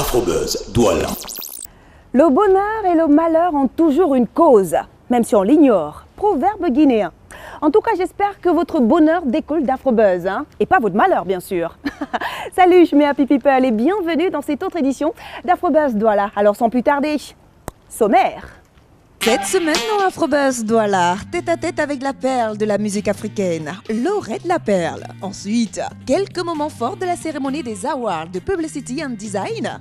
Afrobuzz Douala. Le bonheur et le malheur ont toujours une cause, même si on l'ignore. Proverbe guinéen. En tout cas, j'espère que votre bonheur découle d'Afrobuzz, et pas votre malheur, bien sûr. Salut, je m'appelle People et bienvenue dans cette autre édition d'Afrobuzz Douala. Alors, sans plus tarder, sommaire. Cette semaine dans Afrobuzz Douala, tête à tête avec la perle de la musique africaine, Laurette La Perle. Ensuite, quelques moments forts de la cérémonie des Awards de Publicity and Design,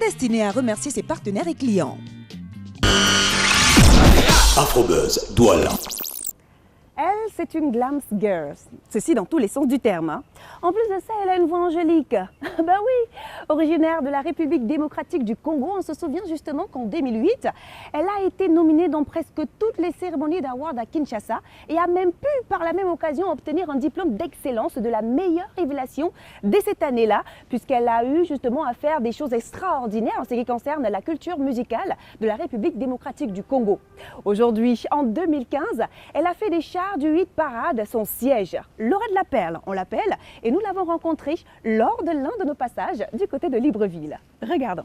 destinée à remercier ses partenaires et clients. Afrobuzz Douala. Elle, c'est une glam girl. Ceci dans tous les sens du terme. En plus de ça, elle a une voix angélique. Ben oui, originaire de la République démocratique du Congo, on se souvient justement qu'en 2008, elle a été nominée dans presque toutes les cérémonies d'awards à Kinshasa et a même pu, par la même occasion, obtenir un diplôme d'excellence de la meilleure révélation dès cette année-là, puisqu'elle a eu justement à faire des choses extraordinaires en ce qui concerne la culture musicale de la République démocratique du Congo. Aujourd'hui, en 2015, elle a fait des chars du hit parade son siège. Laurette La Perle, on l'appelle, et nous l'avons rencontrée lors de l'un de nos passages du côté de Libreville. Regardons.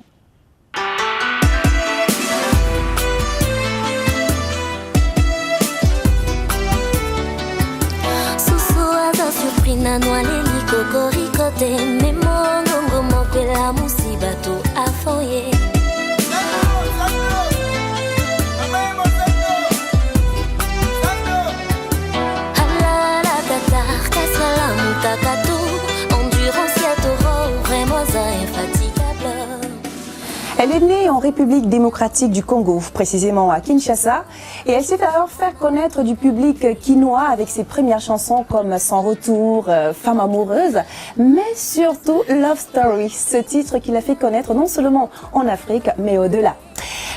Elle est née en République démocratique du Congo, précisément à Kinshasa, et elle s'est alors fait connaître du public quinois avec ses premières chansons comme Sans retour, Femme amoureuse, mais surtout Love Story, ce titre qui l'a fait connaître non seulement en Afrique, mais au-delà.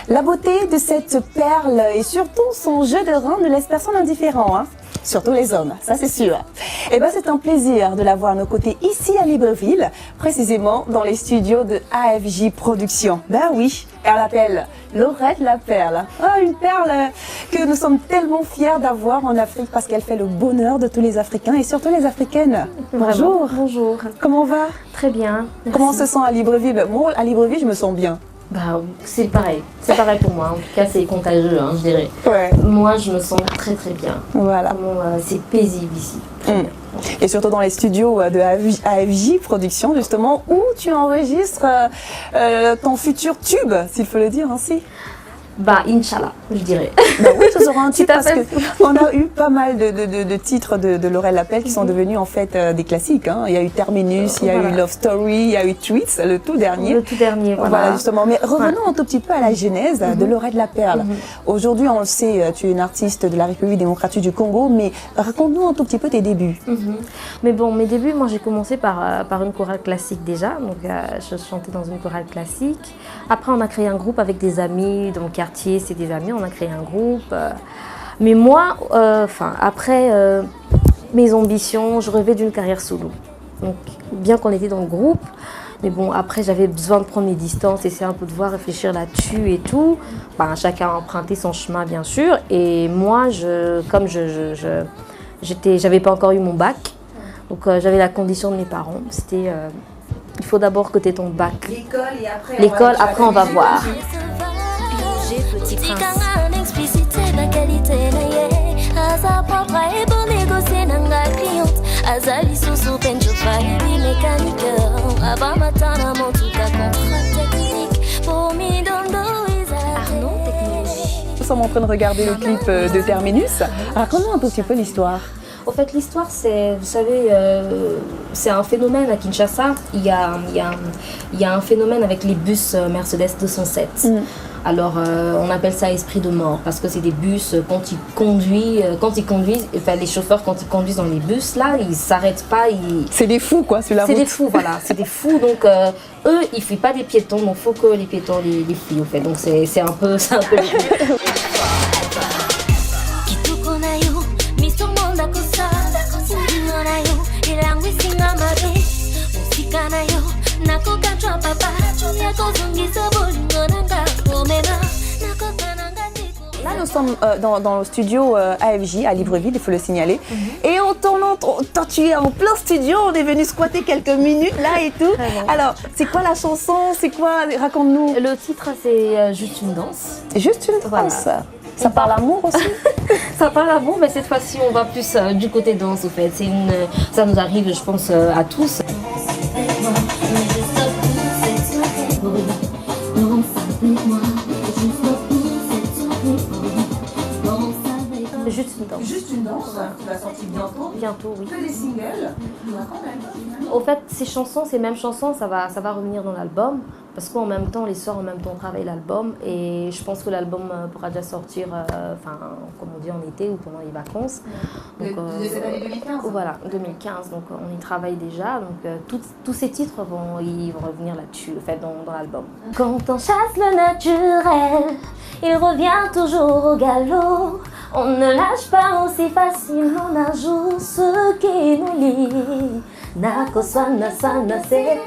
La beauté de cette perle et surtout son jeu de rein ne laisse personne indifférent, surtout les hommes, ça c'est sûr. Et ben c'est un plaisir de la voir à nos côtés ici à Libreville, précisément dans les studios de AFJ Productions. Ben oui, elle appelle Laurette La Perle. Une perle que nous sommes tellement fiers d'avoir en Afrique parce qu'elle fait le bonheur de tous les Africains et surtout les Africaines. Bonjour. Bonjour. Comment on va? Très bien. Merci. Comment on se sent à Libreville? Moi, à Libreville, je me sens bien. Bah, c'est pareil pour moi, en tout cas c'est contagieux, je dirais. Ouais. Moi je me sens très très bien. Voilà. C'est paisible ici. Et surtout dans les studios de AFJ Productions justement, où tu enregistres ton futur tube, s'il faut le dire ainsi. Bah, Inch'Allah, je dirais. Bah oui, ce sera un titre parce fait. qu'on a eu pas mal de titres de Laurette La Perle qui sont devenus en fait des classiques. Il y a eu Terminus, il y a eu Love Story, il y a eu Tweets, le tout dernier. Le tout dernier, voilà. Voilà justement. Mais revenons un tout petit peu à la genèse de Laurette La Perle. Aujourd'hui, on le sait, tu es une artiste de la République démocratique du Congo, mais raconte-nous un tout petit peu tes débuts. Mais bon, mes débuts, moi j'ai commencé par une chorale classique déjà, donc je chantais dans une chorale classique. Après, on a créé un groupe avec des amis dans mon quartier, c'est des amis, on a créé un groupe. Mais moi, après mes ambitions, je rêvais d'une carrière solo. Donc, bien qu'on était dans le groupe, mais bon, après j'avais besoin de prendre mes distances, essayer un peu de voir, réfléchir là-dessus et tout. Chacun a emprunté son chemin, bien sûr. Et moi, comme j'avais pas encore eu mon bac, donc j'avais la condition de mes parents. C'était, il faut d'abord que tu aies ton bac. L'école, après on va voir. Petit prince. Nous sommes en train de regarder le clip de Terminus. Raconte-nous un tout petit peu l'histoire. En fait, l'histoire, c'est, vous savez, c'est un phénomène à Kinshasa. Il y a un phénomène avec les bus Mercedes 207. Alors, on appelle ça esprit de mort parce que c'est des bus, quand ils conduisent, les chauffeurs, quand ils conduisent dans les bus, là, ils ne s'arrêtent pas. C'est des fous, quoi, sur la route. C'est des fous, voilà. C'est des fous, donc eux, ils ne fuient pas des piétons, donc il faut que les piétons les fuient, en fait. Donc, c'est un peu Là, nous sommes dans le studio AFJ à Libreville, il faut le signaler. Et on t'entend toi tu es en plein studio, on est venu squatter quelques minutes là et tout. Alors, c'est quoi la chanson? C'est quoi? Raconte-nous. Le titre, c'est Juste une danse. Juste une danse. Voilà. Ça parle amour aussi? Ça parle amour, mais cette fois-ci, on va plus du côté danse, au fait. Ça nous arrive, je pense, à tous. Juste une danse. Juste une danse, tu l'as sorti bientôt. Bientôt, oui. Que des singles. Au fait, ces mêmes chansons, ça va revenir dans l'album. Parce qu'en même temps, les soirs, en même temps, on travaille l'album. Et je pense que l'album pourra déjà sortir, comme on dit, en été ou pendant les vacances. Donc, de cette année 2015. Voilà, 2015. Donc, on y travaille déjà. Donc, tous ces titres vont revenir là-dessus, en fait, dans l'album. Quand on chasse le naturel, il revient toujours au galop. On ne lâche pas aussi facilement un jour ce qui nous lie. Nako sana sana c'est.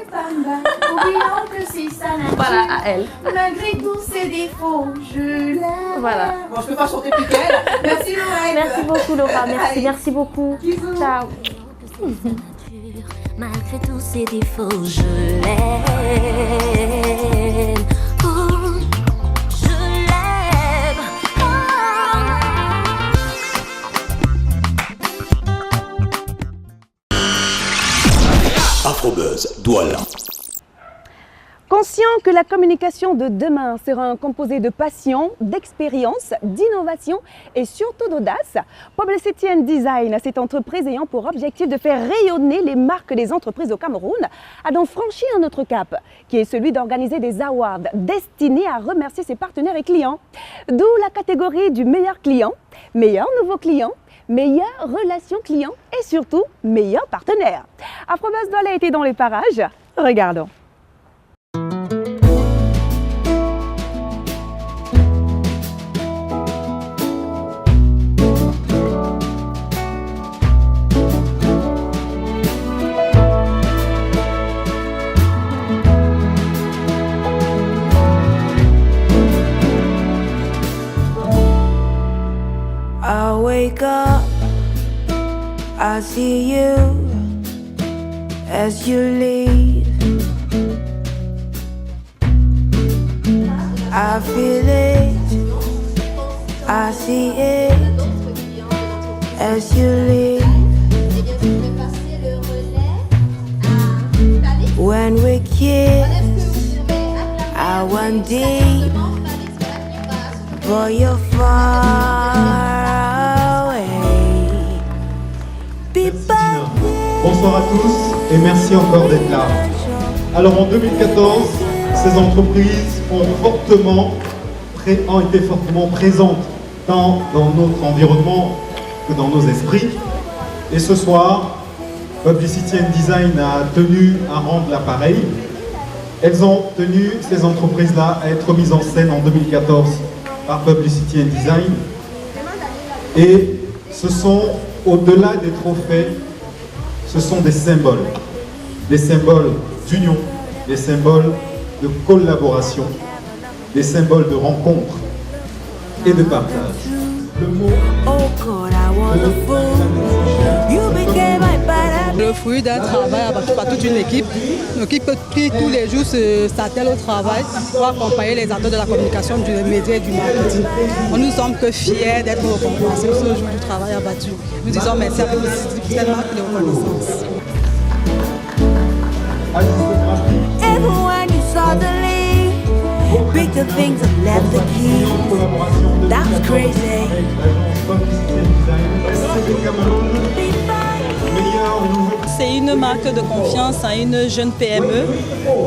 Oublions que si ça n'a Voilà, à elle. malgré tous ses défauts, je l'aime. Voilà. Bon, je peux pas chanter plus qu'elle. Merci Laura. Merci beaucoup Laura, Allez. merci beaucoup. Bisous. Ciao. Malgré tous ses défauts, je l'aime. Oh, je l'aime. Afrobuzz Douala. Conscient que la communication de demain sera composée de passion, d'expérience, d'innovation et surtout d'audace, Publicity and Design, cette entreprise ayant pour objectif de faire rayonner les marques des entreprises au Cameroun, a donc franchi un autre cap, qui est celui d'organiser des awards destinés à remercier ses partenaires et clients. D'où la catégorie du meilleur client, meilleur nouveau client, meilleure relation client et surtout meilleur partenaire. Afrobuzz Douala était dans les parages. Regardons. I wake up, I see you as you leave. I feel it, I see it as you leave. When we kiss, I went deep, but you're far away. Bonsoir à tous et merci encore d'être là. Alors en 2014, ces entreprises ont été fortement présentes tant dans notre environnement que dans nos esprits. Et ce soir, Publicity and Design a tenu à rendre l'appareil. Elles ont tenu, ces entreprises-là, à être mises en scène en 2014 par Publicity and Design. Et ce sont, au-delà des trophées, ce sont des symboles d'union, des symboles de collaboration, des symboles de rencontre et de partage. Le mot le fruit d'un travail abattu par toute une équipe qui tous les jours s'attelle au travail pour accompagner les acteurs de la communication, du média et du marketing. Nous sommes que fiers d'être récompensés ce jour du travail abattu. Nous disons merci à tous pour cette marque de reconnaissance. Everyone you saw the lead, bigger things have left the key. That's crazy. C'est une marque de confiance à une jeune PME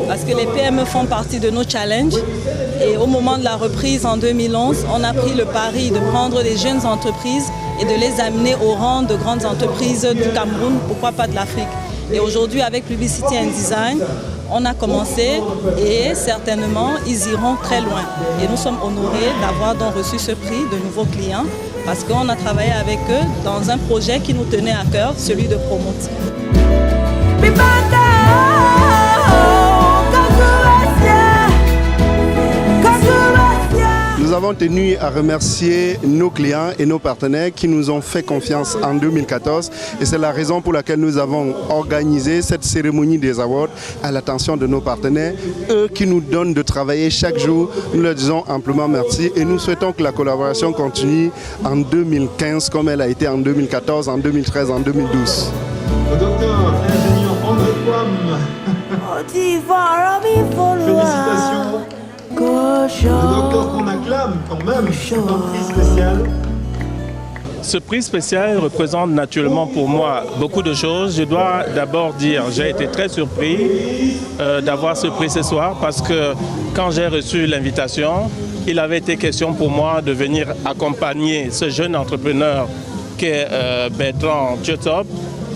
parce que les PME font partie de nos challenges. Et au moment de la reprise en 2011, on a pris le pari de prendre des jeunes entreprises et de les amener au rang de grandes entreprises du Cameroun, pourquoi pas de l'Afrique. Et aujourd'hui, avec Publicity and Design, on a commencé et certainement, ils iront très loin. Et nous sommes honorés d'avoir donc reçu ce prix de nouveaux clients parce qu'on a travaillé avec eux dans un projet qui nous tenait à cœur, celui de Promote. Nous avons tenu à remercier nos clients et nos partenaires qui nous ont fait confiance en 2014 et c'est la raison pour laquelle nous avons organisé cette cérémonie des awards à l'attention de nos partenaires, eux qui nous donnent de travailler chaque jour. Nous leur disons amplement merci et nous souhaitons que la collaboration continue en 2015 comme elle a été en 2014, en 2013, en 2012. Le docteur ingénieur André Quam. Félicitations. Le docteur qu'on acclame quand même, c'est un prix spécial. Ce prix spécial représente naturellement pour moi beaucoup de choses. Je dois d'abord dire, j'ai été très surpris d'avoir ce prix ce soir parce que quand j'ai reçu l'invitation, il avait été question pour moi de venir accompagner ce jeune entrepreneur qu'est Bertrand Diotop,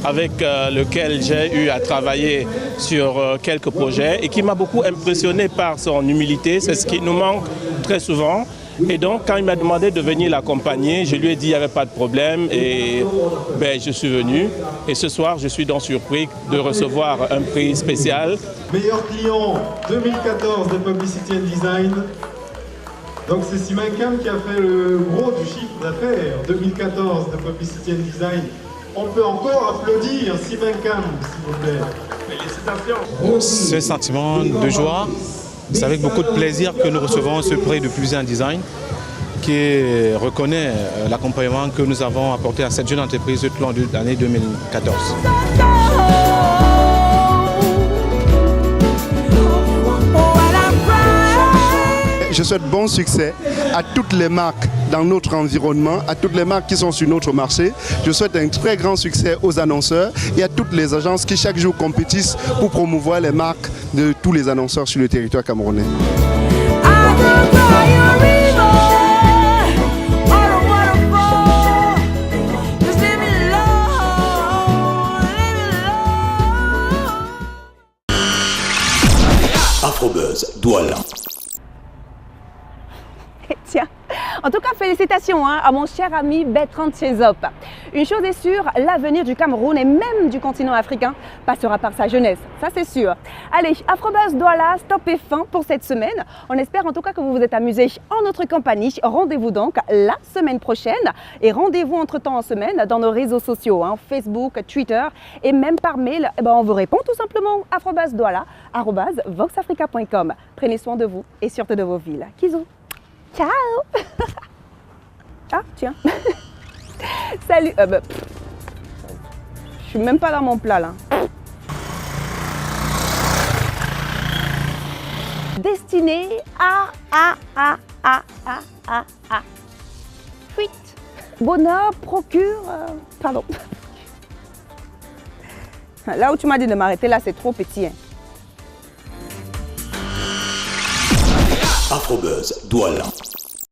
avec lequel j'ai eu à travailler sur quelques projets et qui m'a beaucoup impressionné par son humilité. C'est ce qui nous manque très souvent. Et donc, quand il m'a demandé de venir l'accompagner, je lui ai dit qu'il n'y avait pas de problème et je suis venu. Et ce soir, je suis donc surpris de recevoir un prix spécial. Meilleur client 2014 de Publicity and Design. Donc c'est Simon Cam qui a fait le gros du chiffre d'affaires 2014 de Publicity and Design. On peut encore applaudir Simon Cam, s'il vous plaît. Félicitations. Ce sentiment de joie, c'est avec beaucoup de plaisir que nous recevons ce prix de Publicity and Design qui reconnaît l'accompagnement que nous avons apporté à cette jeune entreprise tout au long de l'année 2014. Je souhaite bon succès à toutes les marques dans notre environnement, à toutes les marques qui sont sur notre marché. Je souhaite un très grand succès aux annonceurs et à toutes les agences qui chaque jour compétissent pour promouvoir les marques de tous les annonceurs sur le territoire camerounais. Afrobuzz, Douala. Tiens, en tout cas, félicitations à mon cher ami Bertrand Diotop. Une chose est sûre, l'avenir du Cameroun et même du continent africain passera par sa jeunesse, ça c'est sûr. Allez, Afrobuzz Douala, stop et fin pour cette semaine. On espère en tout cas que vous vous êtes amusés en notre compagnie. Rendez-vous donc la semaine prochaine et rendez-vous entre-temps en semaine dans nos réseaux sociaux, Facebook, Twitter et même par mail. On vous répond tout simplement afrobuzzdouala@voxafrica.com. Prenez soin de vous et surtout de vos villes. Kizou. Ciao. Ah, tiens. Salut. Je suis même pas dans mon plat là. Destiné à fuite. Bonheur procure. Pardon. Là où tu m'as dit de m'arrêter, là c'est trop petit. Afrobuzz, Douala.